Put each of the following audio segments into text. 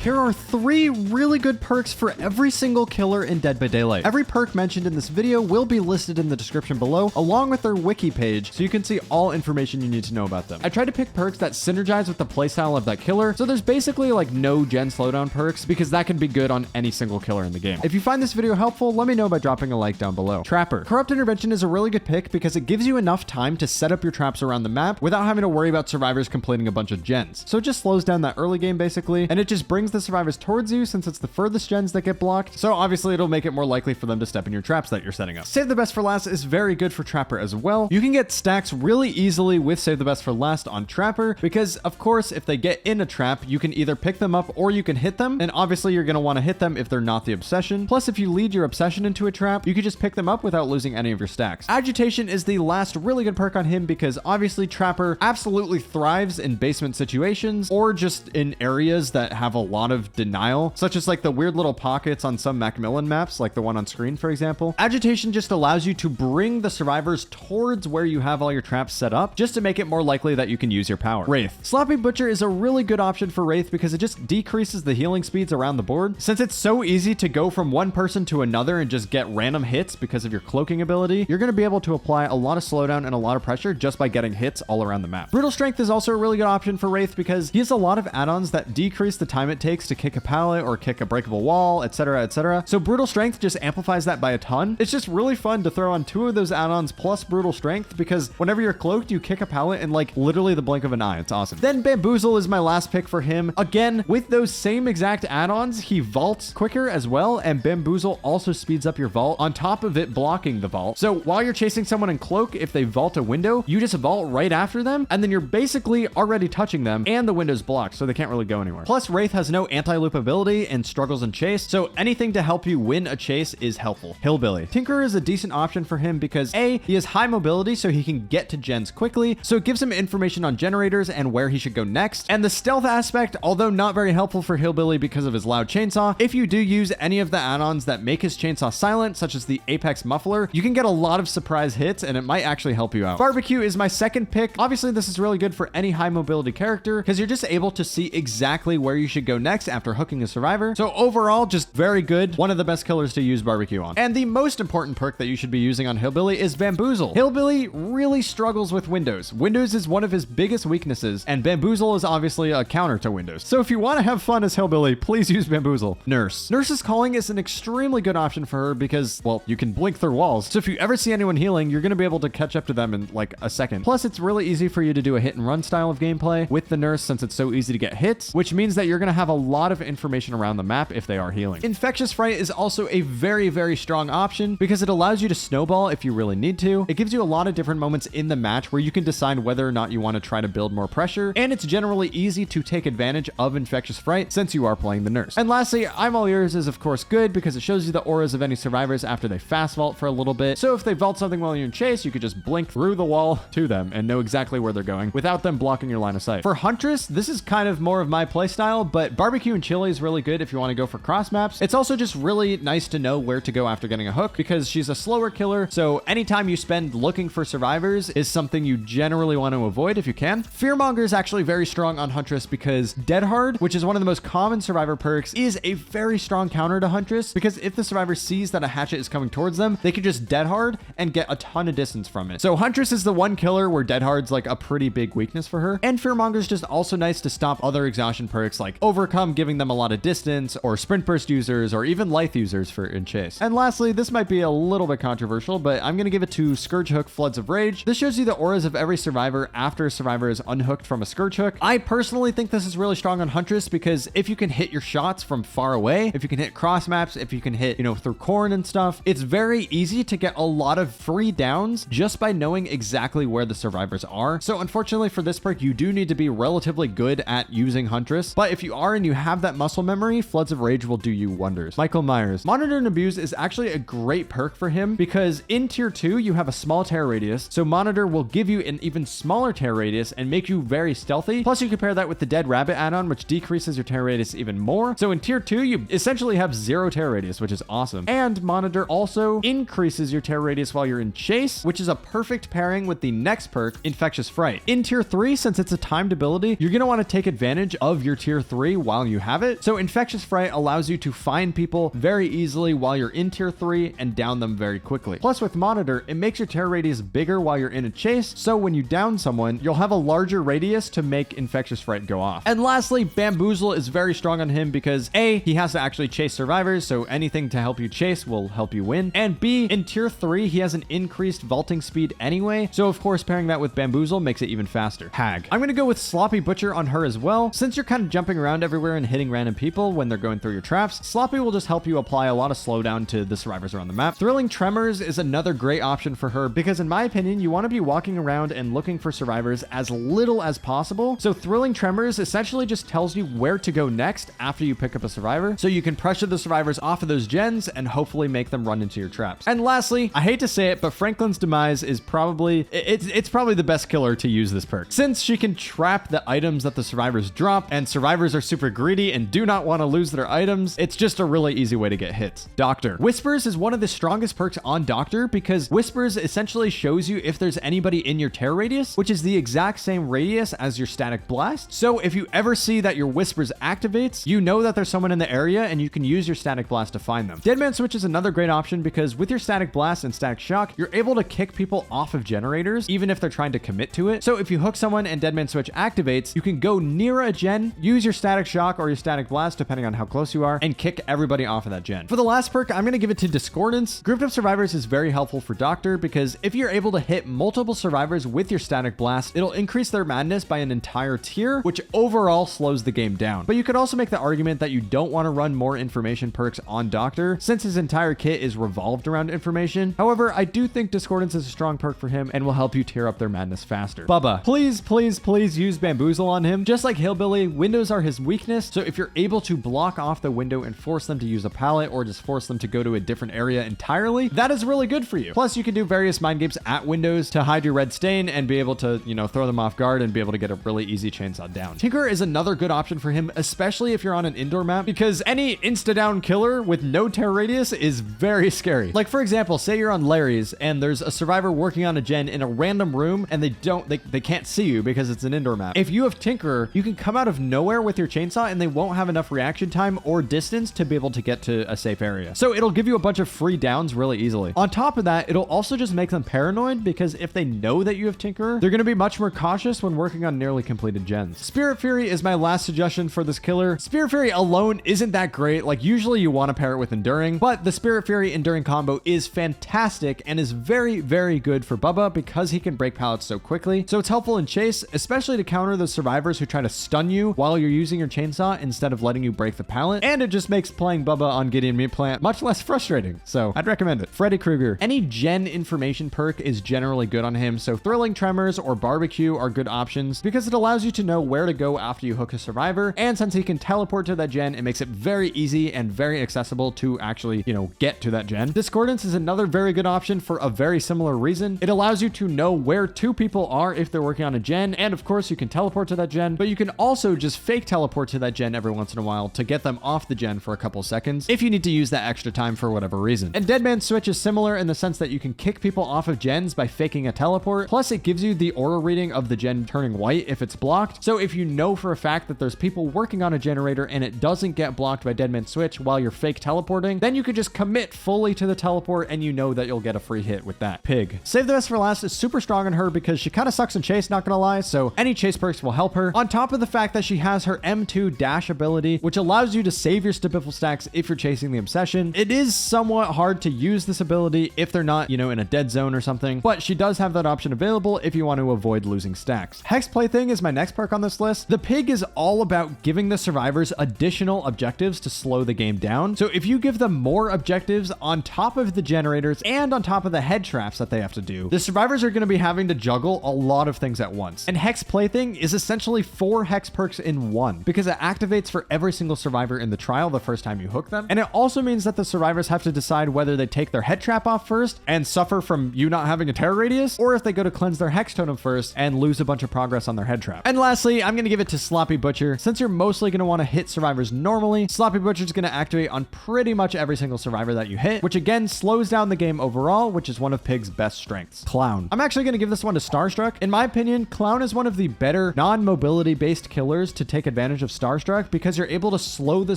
Here are 3 really good perks for every single killer in Dead by Daylight. Every perk mentioned in this video will be listed in the description below, along with their wiki page, so you can see all information you need to know about them. I tried to pick perks that synergize with the playstyle of that killer, so there's basically like no gen slowdown perks, because that can be good on any single killer in the game. If you find this video helpful, let me know by dropping a like down below. Trapper. Corrupt Intervention is a really good pick because it gives you enough time to set up your traps around the map without having to worry about survivors completing a bunch of gens. So it just slows down that early game basically, and it just brings the survivors towards you since it's the furthest gens that get blocked. So obviously it'll make it more likely for them to step in your traps that you're setting up. Save the best for last is very good for Trapper as well. You can get stacks really easily with Save the best for last on Trapper because of course if they get in a trap, you can either pick them up or you can hit them. And obviously you're going to want to hit them if they're not the obsession. Plus if you lead your obsession into a trap, you can just pick them up without losing any of your stacks. Agitation is the last really good perk on him because obviously Trapper absolutely thrives in basement situations or just in areas that have a lot of denial, such as like the weird little pockets on some Macmillan maps, like the one on screen, for example. Agitation just allows you to bring the survivors towards where you have all your traps set up, just to make it more likely that you can use your power. Wraith. Sloppy Butcher is a really good option for Wraith because it just decreases the healing speeds around the board. Since it's so easy to go from one person to another and just get random hits because of your cloaking ability, you're going to be able to apply a lot of slowdown and a lot of pressure just by getting hits all around the map. Brutal Strength is also a really good option for Wraith because he has a lot of add-ons that decrease the time it takes to kick a pallet or kick a breakable wall, etc, etc. So Brutal Strength just amplifies that by a ton. It's just really fun to throw on 2 of those add-ons plus Brutal Strength because whenever you're cloaked, you kick a pallet in like literally the blink of an eye. It's awesome. Then Bamboozle is my last pick for him. Again, with those same exact add-ons, he vaults quicker as well, and Bamboozle also speeds up your vault on top of it blocking the vault. So while you're chasing someone in cloak, if they vault a window, you just vault right after them, and then you're basically already touching them, and the window's blocked, so they can't really go anywhere. Plus, Wraith has no anti-loop ability and struggles in chase, so anything to help you win a chase is helpful. Hillbilly. Tinkerer is a decent option for him because A, he has high mobility so he can get to gens quickly, so it gives him information on generators and where he should go next. And the stealth aspect, although not very helpful for Hillbilly because of his loud chainsaw, if you do use any of the add-ons that make his chainsaw silent, such as the Apex Muffler, you can get a lot of surprise hits and it might actually help you out. Barbecue is my second pick. Obviously this is really good for any high mobility character because you're just able to see exactly where you should go next after hooking a survivor. So overall, just very good. One of the best killers to use Barbecue on. And the most important perk that you should be using on Hillbilly is Bamboozle. Hillbilly really struggles with windows. Windows is one of his biggest weaknesses, and Bamboozle is obviously a counter to windows. So if you want to have fun as Hillbilly, please use Bamboozle. Nurse. Nurse's Calling is an extremely good option for her because, well, you can blink through walls. So if you ever see anyone healing, you're going to be able to catch up to them in like a second. Plus, it's really easy for you to do a hit and run style of gameplay with the nurse since it's so easy to get hits, which means that you're going to have a lot of information around the map if they are healing. Infectious Fright is also a very, very strong option because it allows you to snowball if you really need to. It gives you a lot of different moments in the match where you can decide whether or not you want to try to build more pressure, and it's generally easy to take advantage of Infectious Fright since you are playing the nurse. And lastly, I'm All Ears is of course good because it shows you the auras of any survivors after they fast vault for a little bit. So if they vault something while you're in chase, you could just blink through the wall to them and know exactly where they're going without them blocking your line of sight. For Huntress, this is kind of more of my playstyle, but Barbecue and Chili is really good if you want to go for cross maps. It's also just really nice to know where to go after getting a hook because she's a slower killer, so anytime you spend looking for survivors is something you generally want to avoid if you can. Fearmonger is actually very strong on Huntress because Dead Hard, which is one of the most common survivor perks, is a very strong counter to Huntress because if the survivor sees that a hatchet is coming towards them, they can just Dead Hard and get a ton of distance from it. So Huntress is the one killer where Dead Hard's like a pretty big weakness for her, and Fearmonger is just also nice to stop other exhaustion perks like Overcome, giving them a lot of distance, or Sprint Burst users, or even Lithe users for in chase. And lastly, this might be a little bit controversial, but I'm going to give it to Scourge Hook Floods of Rage. This shows you the auras of every survivor after a survivor is unhooked from a Scourge Hook. I personally think this is really strong on Huntress because if you can hit your shots from far away, if you can hit cross maps, if you can hit, through corn and stuff, it's very easy to get a lot of free downs just by knowing exactly where the survivors are. So unfortunately for this perk, you do need to be relatively good at using Huntress, but if you are and you have that muscle memory, Floods of Rage will do you wonders. Michael Myers. Monitor and Abuse is actually a great perk for him because in tier 2, you have a small tear radius, so Monitor will give you an even smaller tear radius and make you very stealthy. Plus you compare that with the Dead Rabbit add-on, which decreases your tear radius even more. So in tier 2, you essentially have 0 tear radius, which is awesome. And Monitor also increases your tear radius while you're in chase, which is a perfect pairing with the next perk, Infectious Fright. In tier 3, since it's a timed ability, you're going to want to take advantage of your tier 3 while you have it. So Infectious Fright allows you to find people very easily while you're in tier 3 and down them very quickly. Plus with Monitor, it makes your terror radius bigger while you're in a chase, so when you down someone, you'll have a larger radius to make Infectious Fright go off. And lastly, Bamboozle is very strong on him because A, he has to actually chase survivors, so anything to help you chase will help you win. And B, in tier 3, he has an increased vaulting speed anyway, so of course pairing that with Bamboozle makes it even faster. Hag. I'm gonna go with Sloppy Butcher on her as well. Since you're kind of jumping around everywhere and hitting random people when they're going through your traps, Sloppy will just help you apply a lot of slowdown to the survivors around the map. Thrilling Tremors is another great option for her because in my opinion, you want to be walking around and looking for survivors as little as possible. So Thrilling Tremors essentially just tells you where to go next after you pick up a survivor, so you can pressure the survivors off of those gens and hopefully make them run into your traps. And lastly, I hate to say it, but Franklin's Demise is probably the best killer to use this perk. Since she can trap the items that the survivors drop, and survivors are super greedy and do not want to lose their items, it's just a really easy way to get hits. Doctor. Whispers is one of the strongest perks on Doctor because Whispers essentially shows you if there's anybody in your terror radius, which is the exact same radius as your Static Blast. So if you ever see that your Whispers activates, you know that there's someone in the area and you can use your Static Blast to find them. Deadman Switch is another great option because with your Static Blast and Static Shock, you're able to kick people off of generators even if they're trying to commit to it. So if you hook someone and Deadman Switch activates, you can go near a gen, use your Static Shock or your Static Blast depending on how close you are, and kick everybody off of that gen. For the last perk, I'm going to give it to Discordance. Grouped Up Survivors is very helpful for Doctor because if you're able to hit multiple survivors with your Static Blast, it'll increase their madness by an entire tier, which overall slows the game down. But you could also make the argument that you don't want to run more information perks on Doctor since his entire kit is revolved around information. However, I do think Discordance is a strong perk for him and will help you tier up their madness faster. Bubba. Please, please, please use Bamboozle on him. Just like Hillbilly, windows are his weakness, so if you're able to block off the window and force them to use a pallet or just force them to go to a different area entirely, that is really good for you. Plus, you can do various mind games at windows to hide your red stain and be able to, throw them off guard and be able to get a really easy chainsaw down. Tinker is another good option for him, especially if you're on an indoor map, because any insta-down killer with no terror radius is very scary. Like for example, say you're on Larry's and there's a survivor working on a gen in a random room and they can't see you because it's an indoor map. If you have Tinker, you can come out of nowhere with your chainsaw and they won't have enough reaction time or distance to be able to get to a safe area. So it'll give you a bunch of free downs really easily. On top of that, it'll also just make them paranoid because if they know that you have Tinker, they're going to be much more cautious when working on nearly completed gens. Spirit Fury is my last suggestion for this killer. Spirit Fury alone isn't that great. Like usually you want to pair it with Enduring, but the Spirit Fury Enduring combo is fantastic and is very, very good for Bubba because he can break pallets so quickly. So it's helpful in chase, especially to counter those survivors who try to stun you while you're using your chainsaw instead of letting you break the pallet. And it just makes playing Bubba on Gideon Meat Plant much less frustrating. So I'd recommend it. Freddy Krueger. Any gen information perk is generally good on him. So Thrilling Tremors or Barbecue are good options because it allows you to know where to go after you hook a survivor. And since he can teleport to that gen, it makes it very easy and very accessible to actually, get to that gen. Discordance is another very good option for a very similar reason. It allows you to know where two people are if they're working on a gen. And of course you can teleport to that gen, but you can also just fake teleport to that gen every once in a while to get them off the gen for a couple seconds if you need to use that extra time for whatever reason. And Deadman Switch is similar in the sense that you can kick people off of gens by faking a teleport. Plus it gives you the aura reading of the gen turning white if it's blocked. So if you know for a fact that there's people working on a generator and it doesn't get blocked by Deadman Switch while you're fake teleporting, then you could just commit fully to the teleport and you know that you'll get a free hit with that. Pig. Save the Best for Last is super strong on her because she kind of sucks in chase, not gonna lie, so any chase perks will help her. On top of the fact that she has her M2 dash ability, which allows you to save your Stabiffle stacks if you're chasing the Obsession. It is somewhat hard to use this ability if they're not, in a dead zone or something, but she does have that option available if you want to avoid losing stacks. Hex Plaything is my next perk on this list. The Pig is all about giving the survivors additional objectives to slow the game down. So if you give them more objectives on top of the generators and on top of the head traps that they have to do, the survivors are going to be having to juggle a lot of things at once. And Hex Plaything is essentially 4 Hex perks in one because it activates for every single survivor in the trial the first time you hook them. And it also means that the survivors have to decide whether they take their head trap off first and suffer from you not having a terror radius, or if they go to cleanse their Hex Totem first and lose a bunch of progress on their head trap. And lastly, I'm going to give it to Sloppy Butcher. Since you're mostly going to want to hit survivors normally, Sloppy Butcher is going to activate on pretty much every single survivor that you hit, which again slows down the game overall, which is one of Pig's best strengths. Clown. I'm actually going to give this one to Starstruck. In my opinion, Clown is one of the better non-mobility based killers to take advantage of Starstruck because you're able to slow the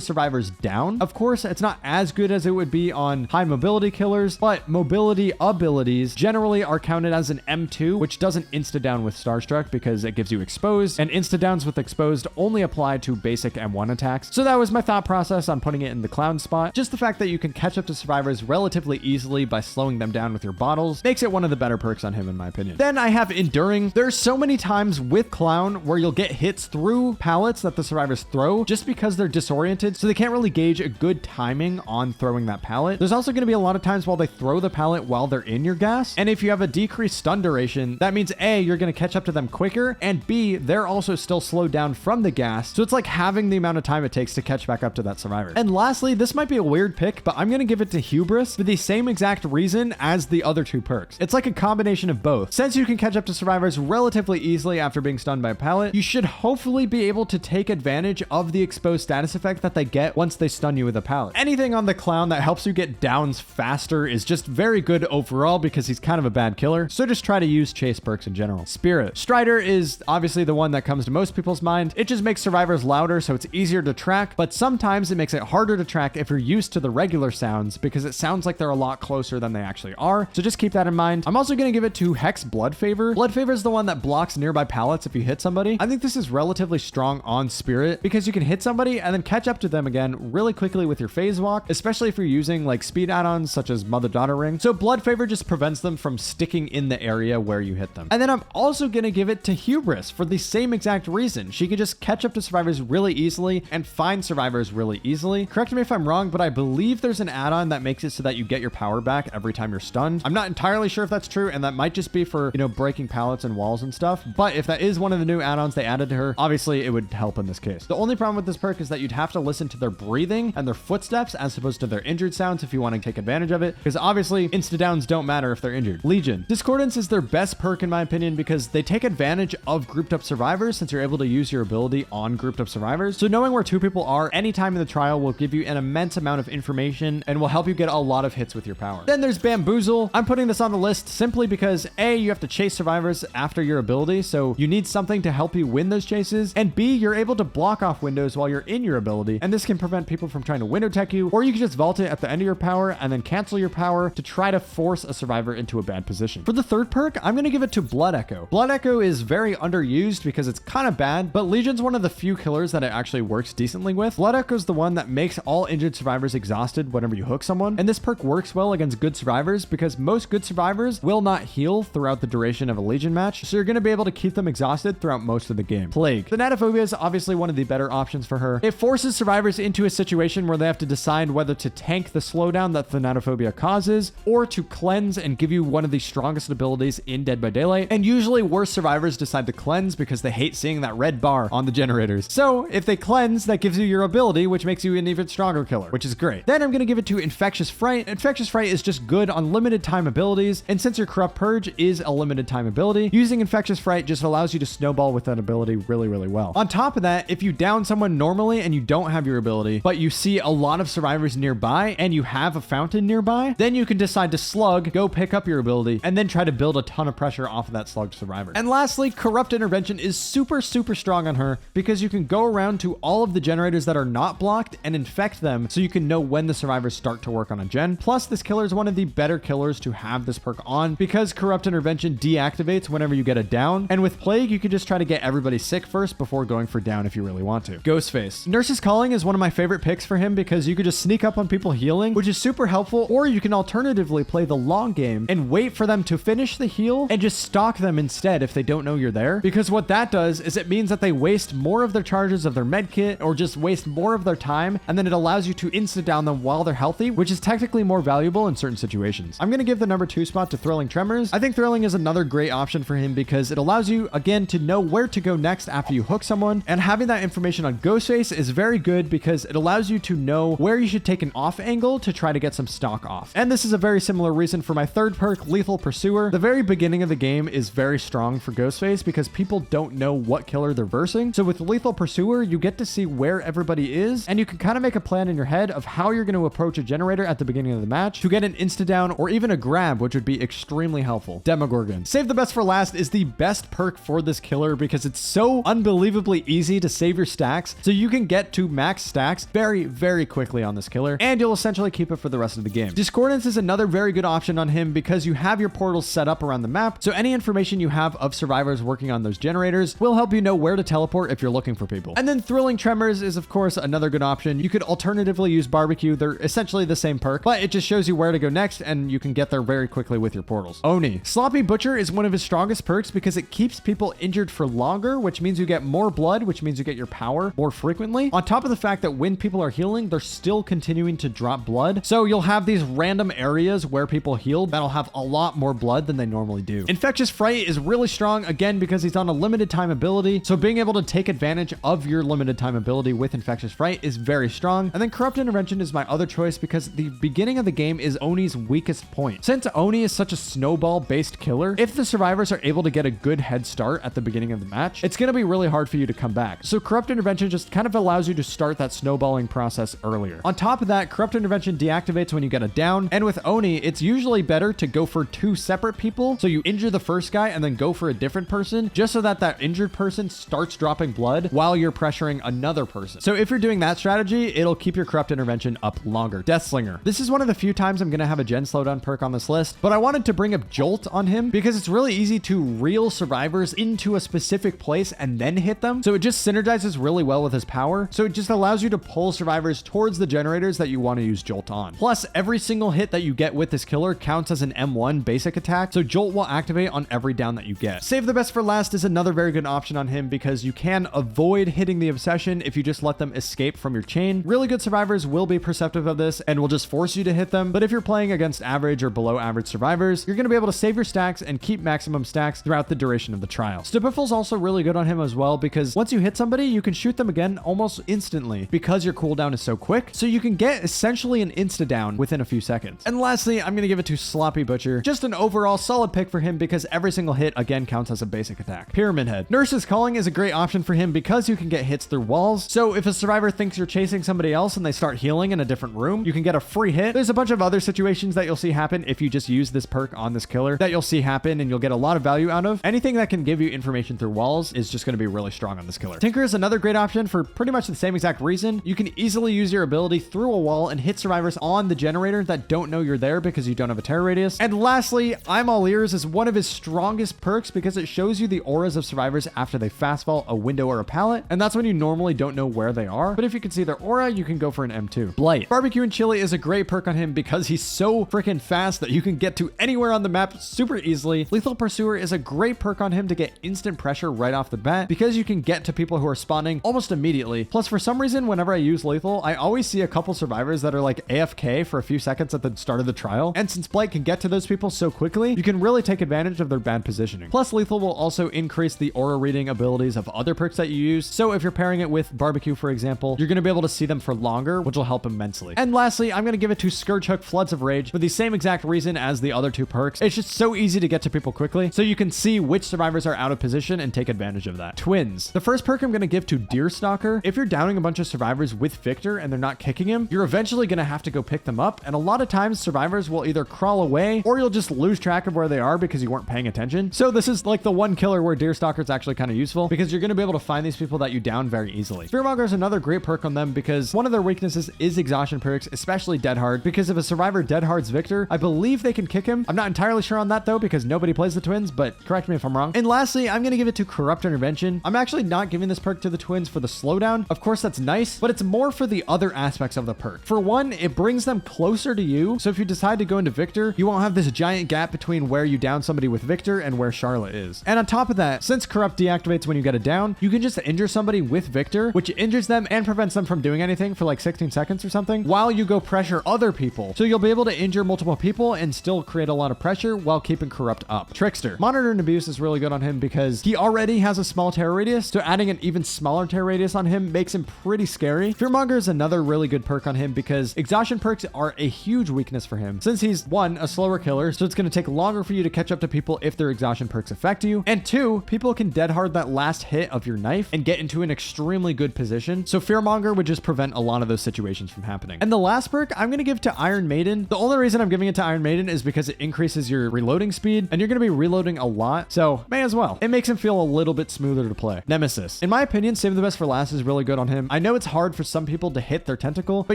survivors down. Of course, it's not as good as it would be on high mobility killers, but mobility abilities generally are counted as an M2, which doesn't insta-down with Starstruck because it gives you exposed, and insta-downs with exposed only apply to basic M1 attacks. So that was my thought process on putting it in the clown spot. Just the fact that you can catch up to survivors relatively easily by slowing them down with your bottles makes it one of the better perks on him in my opinion. Then I have Enduring. There's so many times with Clown where you'll get hits through pallets that the survivors throw just because they're disoriented, so they can't really gauge a good timing on throwing that pallet. There's also going to be a lot of times while they throw the pallet while they're in your gas, and if you have a decreased stun duration, that means A, you're going to catch up to them quicker, and B, they're also still slowed down from the gas, so it's like having the amount of time it takes to catch back up to that survivor. And lastly, this might be a weird pick, but I'm going to give it to Hubris for the same exact reason as the other two perks. It's like a combination of both. Since you can catch up to survivors relatively easily after being stunned by a pallet, you should hopefully be able to take advantage of the exposed status effect that they get once they stun you with a pallet. Anything on the Clown that helps you get downs faster is just very good overall because he's kind of a bad killer, so just try to use chase perks in general. Spirit. Strider is obviously the one that comes to most people's mind. It just makes survivors louder, so it's easier to track, but sometimes it makes it harder to track if you're used to the regular sounds because it sounds like they're a lot closer than they actually are, so just keep that in mind. I'm also going to give it to Hex Blood Favor. Blood Favor is the one that blocks nearby pallets if you hit somebody. I think this is relatively strong on Spirit because you can hit somebody and then catch up to them again really quickly with your phase walk, especially if you're using like speed add-ons such as Mother-Daughter Ring. So Blood Favor just prevents them from sticking in the area where you hit them. And then I'm also going to give it to Hubris for the same exact reason. She can just catch up to survivors really easily and find survivors really easily. Correct me if I'm wrong, but I believe there's an add-on that makes it so that you get your power back every time you're stunned. I'm not entirely sure if that's true, and that might just be for, you know, breaking pallets and walls and stuff. But if that is one of the new add-ons they added to her, obviously it would help in this case. The only problem with this perk is that you'd have to listen to their breathing and their footsteps as opposed to their injured sounds if you want to take advantage of it, because obviously insta-downs don't matter if they're injured. Legion. Discordance is their best perk in my opinion because they take advantage of grouped up survivors since you're able to use your ability on grouped up survivors. So knowing where two people are anytime in the trial will give you an immense amount of information and will help you get a lot of hits with your power. Then there's Bamboozle. I'm putting this on the list simply because A, you have to chase survivors after your ability, so you need something to help you win those chases, and B, you're able to block off windows while you're in your ability, and this can prevent people from trying to window tech you, or you can just vault it at the end of your power and then cancel your power to try to force a survivor into a bad position. For the third perk, I'm going to give it to Blood Echo. Blood Echo is very underused because it's kind of bad, but Legion's one of the few killers that it actually works decently with. Blood Echo is the one that makes all injured survivors exhausted whenever you hook someone, and this perk works well against good survivors because most good survivors will not heal throughout the duration of a Legion match, so you're going to be able to keep them exhausted throughout most of the game. Plague. Thanatophobia is obviously one of the better options for her. It forces survivors into a situation where they have to decide whether to tank the slowdown that Thanatophobia causes or to cleanse and give you one of the strongest abilities in Dead by Daylight, and usually worse survivors decide to cleanse because they hate seeing that red bar on the generators. So if they cleanse, that gives you your ability, which makes you an even stronger killer, which is great. Then I'm going to give it to Infectious Fright. Infectious Fright is just good on limited time abilities, and since your Corrupt Purge is a limited time ability, using Infectious Fright just allows you to snowball with that ability really, really well. On top of that, if you down someone normally and you don't have your ability, but you see a lot of survivors nearby and you have a fountain nearby, then you can decide to slug, go pick up your ability, and then try to build a ton of pressure off of that slugged survivor. And lastly, Corrupt Intervention is super, super strong on her because you can go around to all of the generators that are not blocked and infect them so you can know when the survivors start to work on a gen. Plus, this killer is one of the better killers to have this perk on because Corrupt Intervention deactivates whenever you get a down, and with Plague, you can just try to get everybody sick first before going for down if you really want to. Ghostface. Nurse's Calling is one of my favorite picks for him because you could just sneak up on people healing, which is super helpful, or you can alternatively play the long game and wait for them to finish the heal and just stalk them instead if they don't know you're there, because what that does is it means that they waste more of their charges of their med kit or just waste more of their time, and then it allows you to insta down them while they're healthy, which is technically more valuable in certain situations. I'm going to give the number 2 spot to Thrilling Tremors. I think Thrilling is another great option for him because it allows you, again, to know where to go next after you hook someone, and having that information on Ghostface is very good because it allows you to know where you should take an off angle to try to get some stock off. And this is a very similar reason for my third perk, Lethal Pursuer. The very beginning of the game is very strong for Ghostface because people don't know what killer they're versing. So with Lethal Pursuer, you get to see where everybody is, and you can kind of make a plan in your head of how you're going to approach a generator at the beginning of the match to get an insta down or even a grab, which would be extremely helpful. Demogorgon. Save the Best for Last is the best perk for this killer because it's so unbelievably easy to save save your stacks so you can get to max stacks very, very quickly on this killer, and you'll essentially keep it for the rest of the game. Discordance is another very good option on him because you have your portals set up around the map, so any information you have of survivors working on those generators will help you know where to teleport if you're looking for people. And then Thrilling Tremors is of course another good option. You could alternatively use Barbecue. They're essentially the same perk, but it just shows you where to go next and you can get there very quickly with your portals. Oni. Sloppy Butcher is one of his strongest perks because it keeps people injured for longer, which means you get more blood, which means you get your power more frequently. On top of the fact that when people are healing, they're still continuing to drop blood. So you'll have these random areas where people healed that'll have a lot more blood than they normally do. Infectious Fright is really strong again because he's on a limited time ability. So being able to take advantage of your limited time ability with Infectious Fright is very strong. And then Corrupt Intervention is my other choice because the beginning of the game is Oni's weakest point. Since Oni is such a snowball based killer, if the survivors are able to get a good head start at the beginning of the match, it's going to be really hard for you to come back. So Corrupt Intervention just kind of allows you to start that snowballing process earlier. On top of that, Corrupt Intervention deactivates when you get a down, and with Oni, it's usually better to go for two separate people. So you injure the first guy and then go for a different person, just so that that injured person starts dropping blood while you're pressuring another person. So if you're doing that strategy, it'll keep your Corrupt Intervention up longer. Deathslinger. This is one of the few times I'm going to have a gen slowdown perk on this list, but I wanted to bring up Jolt on him because it's really easy to reel survivors into a specific place and then hit them. So it just synergizes really well with his power. So it just allows you to pull survivors towards the generators that you want to use Jolt on. Plus, every single hit that you get with this killer counts as an M1 basic attack. So Jolt will activate on every down that you get. Save the Best for Last is another very good option on him because you can avoid hitting the obsession if you just let them escape from your chain. Really good survivors will be perceptive of this and will just force you to hit them. But if you're playing against average or below average survivors, you're going to be able to save your stacks and keep maximum stacks throughout the duration of the trial. Stupeful's also really good on him as well because once you hit somebody, you can shoot them again almost instantly because your cooldown is so quick. So you can get essentially an insta down within a few seconds. And lastly, I'm going to give it to Sloppy Butcher. Just an overall solid pick for him because every single hit again counts as a basic attack. Pyramid Head. Nurse's Calling is a great option for him because you can get hits through walls. So if a survivor thinks you're chasing somebody else and they start healing in a different room, you can get a free hit. There's a bunch of other situations that you'll see happen if you just use this perk on this killer that you'll see happen and you'll get a lot of value out of. Anything that can give you information through walls is just going to be really strong on this killer. Tinker is another great option for pretty much the same exact reason. You can easily use your ability through a wall and hit survivors on the generator that don't know you're there because you don't have a terror radius. And lastly, I'm All Ears is one of his strongest perks because it shows you the auras of survivors after they fast fall a window or a pallet, and that's when you normally don't know where they are. But if you can see their aura, you can go for an M2. Blight. Barbecue and Chili is a great perk on him because he's so freaking fast that you can get to anywhere on the map super easily. Lethal Pursuer is a great perk on him to get instant pressure right off the bat because you can get to people who are spawning almost immediately. Plus, for some reason, whenever I use Lethal, I always see a couple survivors that are like AFK for a few seconds at the start of the trial. And since Blight can get to those people so quickly, you can really take advantage of their bad positioning. Plus, Lethal will also increase the aura reading abilities of other perks that you use. So if you're pairing it with Barbecue, for example, you're going to be able to see them for longer, which will help immensely. And lastly, I'm going to give it to Scourge Hook Floods of Rage for the same exact reason as the other two perks. It's just so easy to get to people quickly, so you can see which survivors are out of position and take advantage of that. Twins. The first perk I'm going to give to Deerstalker. If you're downing a bunch of survivors with Victor and they're not kicking him, you're eventually going to have to go pick them up. And a lot of times survivors will either crawl away or you'll just lose track of where they are because you weren't paying attention. So this is like the one killer where Deerstalker is actually kind of useful because you're going to be able to find these people that you down very easily. Fearmonger is another great perk on them because one of their weaknesses is exhaustion perks, especially Dead Hard, because if a survivor Dead Hard's Victor, I believe they can kick him. I'm not entirely sure on that though because nobody plays the twins, but correct me if I'm wrong. And lastly, I'm going to give it to Corrupt Intervention. I'm actually not giving this perk to the twins for the slowdown. Of course, that's nice, but it's more for the other aspects of the perk. For one, it brings them closer to you. So if you decide to go into Victor, you won't have this giant gap between where you down somebody with Victor and where Charlotte is. And on top of that, since Corrupt deactivates when you get a down, you can just injure somebody with Victor, which injures them and prevents them from doing anything for like 16 seconds or something while you go pressure other people. So you'll be able to injure multiple people and still create a lot of pressure while keeping Corrupt up. Trickster. Monitor and Abuse is really good on him because he already has a small terror radius, so adding an even smaller terror radius on him makes him pretty scary. Fearmonger is another really good perk on him because exhaustion perks are a huge weakness for him since he's one, a slower killer, so it's going to take longer for you to catch up to people if their exhaustion perks affect you, and two, people can dead hard that last hit of your knife and get into an extremely good position, so Fearmonger would just prevent a lot of those situations from happening. And the last perk I'm going to give to Iron Maiden. The only reason I'm giving it to Iron Maiden is because it increases your reloading speed and you're going to be reloading a lot, so may as well. It makes him feel a little bit smoother to play. Nemesis. In my opinion, opinion, save the best for last is really good on him. I know it's hard for some people to hit their tentacle, but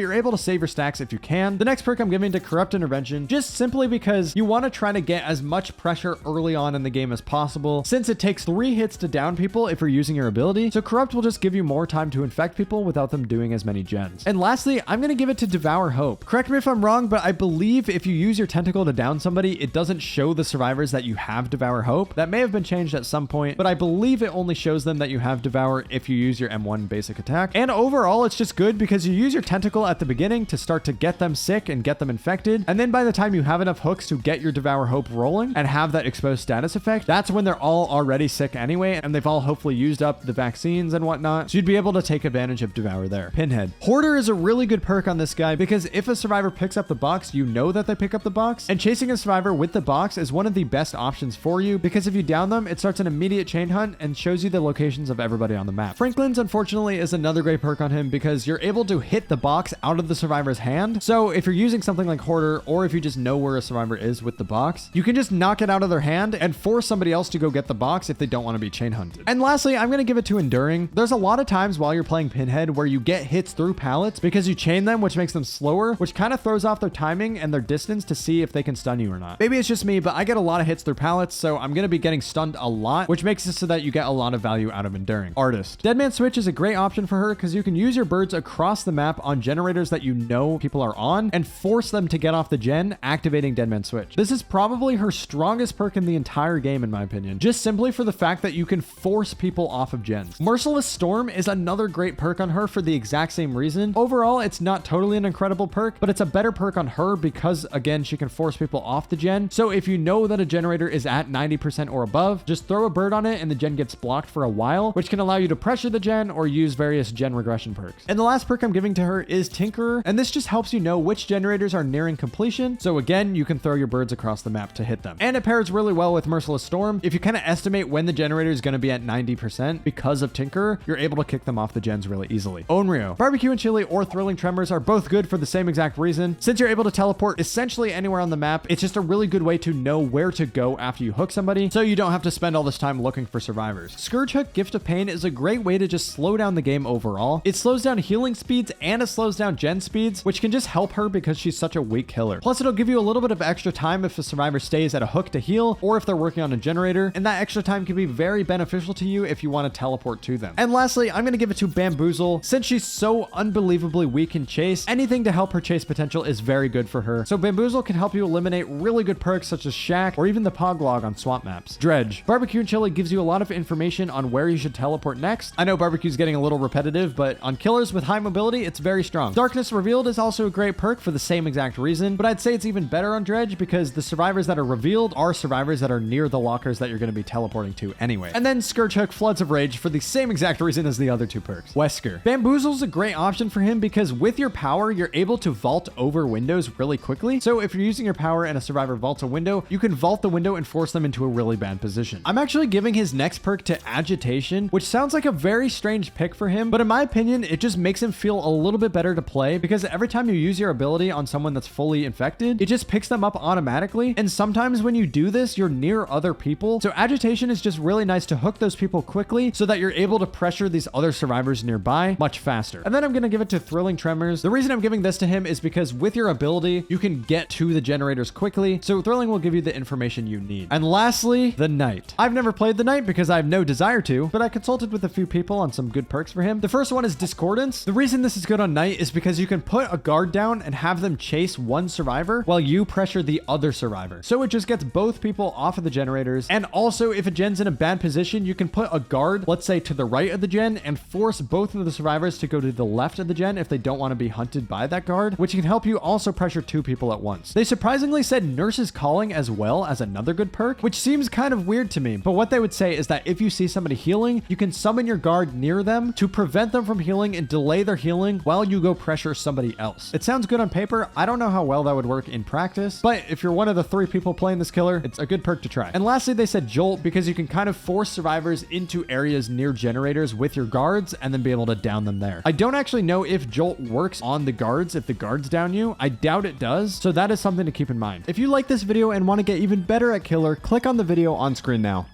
you're able to save your stacks if you can. The next perk I'm giving to Corrupt Intervention, just simply because you want to try to get as much pressure early on in the game as possible, since it takes 3 hits to down people if you're using your ability. So Corrupt will just give you more time to infect people without them doing as many gens. And lastly, I'm going to give it to Devour Hope. Correct me if I'm wrong, but I believe if you use your tentacle to down somebody, it doesn't show the survivors that you have Devour Hope. That may have been changed at some point, but I believe it only shows them that you have Devour if you use your M1 basic attack. And overall, it's just good because you use your tentacle at the beginning to start to get them sick and get them infected. And then by the time you have enough hooks to get your Devour Hope rolling and have that exposed status effect, that's when they're all already sick anyway, and they've all hopefully used up the vaccines and whatnot. So you'd be able to take advantage of Devour there. Pinhead. Hoarder is a really good perk on this guy because if a survivor picks up the box, you know that they pick up the box. And chasing a survivor with the box is one of the best options for you because if you down them, it starts an immediate chain hunt and shows you the locations of everybody on the map. Franklin's, unfortunately, is another great perk on him because you're able to hit the box out of the survivor's hand. So if you're using something like Hoarder, or if you just know where a survivor is with the box, you can just knock it out of their hand and force somebody else to go get the box if they don't want to be chain hunted. And lastly, I'm going to give it to Enduring. There's a lot of times while you're playing Pinhead where you get hits through pallets because you chain them, which makes them slower, which kind of throws off their timing and their distance to see if they can stun you or not. Maybe it's just me, but I get a lot of hits through pallets, so I'm going to be getting stunned a lot, which makes it so that you get a lot of value out of Enduring. Artist. Deadman Switch is a great option for her because you can use your birds across the map on generators that you know people are on and force them to get off the gen, activating Deadman Switch. This is probably her strongest perk in the entire game, in my opinion, just simply for the fact that you can force people off of gens. Merciless Storm is another great perk on her for the exact same reason. Overall, it's not totally an incredible perk, but it's a better perk on her because, again, she can force people off the gen. So if you know that a generator is at 90% or above, just throw a bird on it and the gen gets blocked for a while, which can allow you to pressure the gen or use various gen regression perks. And the last perk I'm giving to her is Tinkerer, and this just helps you know which generators are nearing completion. So again, you can throw your birds across the map to hit them. And it pairs really well with Merciless Storm. If you kind of estimate when the generator is going to be at 90% because of Tinkerer, you're able to kick them off the gens really easily. Onryo. Barbecue and Chili or Thrilling Tremors are both good for the same exact reason. Since you're able to teleport essentially anywhere on the map, it's just a really good way to know where to go after you hook somebody, so you don't have to spend all this time looking for survivors. Scourge Hook Gift of Pain is a great way to just slow down the game overall. It slows down healing speeds and it slows down gen speeds, which can just help her because she's such a weak killer. Plus, it'll give you a little bit of extra time if a survivor stays at a hook to heal or if they're working on a generator, and that extra time can be very beneficial to you if you want to teleport to them. And lastly, I'm going to give it to Bamboozle. Since she's so unbelievably weak in chase, anything to help her chase potential is very good for her. So Bamboozle can help you eliminate really good perks such as Shack or even the Poglog on swamp maps. Dredge. Barbecue and Chili gives you a lot of information on where you should teleport next. I know Barbecue's getting a little repetitive, but on killers with high mobility, it's very strong. Darkness Revealed is also a great perk for the same exact reason, but I'd say it's even better on Dredge because the survivors that are revealed are survivors that are near the lockers that you're going to be teleporting to anyway. And then Scourge Hook Floods of Rage for the same exact reason as the other two perks. Wesker. Bamboozle's a great option for him because with your power, you're able to vault over windows really quickly. So if you're using your power and a survivor vaults a window, you can vault the window and force them into a really bad position. I'm actually giving his next perk to Agitation, which sounds like a very strange pick for him, but in my opinion, it just makes him feel a little bit better to play because every time you use your ability on someone that's fully infected, it just picks them up automatically. And sometimes when you do this, you're near other people. So Agitation is just really nice to hook those people quickly so that you're able to pressure these other survivors nearby much faster. And then I'm going to give it to Thrilling Tremors. The reason I'm giving this to him is because with your ability, you can get to the generators quickly. So Thrilling will give you the information you need. And lastly, the Knight. I've never played the Knight because I have no desire to, but I consulted with a few people on some good perks for him. The first one is Discordance. The reason this is good on Knight is because you can put a guard down and have them chase one survivor while you pressure the other survivor. So it just gets both people off of the generators. And also, if a gen's in a bad position, you can put a guard, let's say to the right of the gen, and force both of the survivors to go to the left of the gen if they don't want to be hunted by that guard, which can help you also pressure two people at once. They surprisingly said Nurse's Calling as well as another good perk, which seems kind of weird to me, but what they would say is that if you see somebody healing, you can summon your guard near them to prevent them from healing and delay their healing while you go pressure somebody else. It sounds good on paper. I don't know how well that would work in practice, but if you're one of the 3 people playing this killer, it's a good perk to try. And lastly, they said Jolt because you can kind of force survivors into areas near generators with your guards and then be able to down them there. I don't actually know if Jolt works on the guards if the guards down you. I doubt it does, so that is something to keep in mind. If you like this video and want to get even better at killer, click on the video on screen now.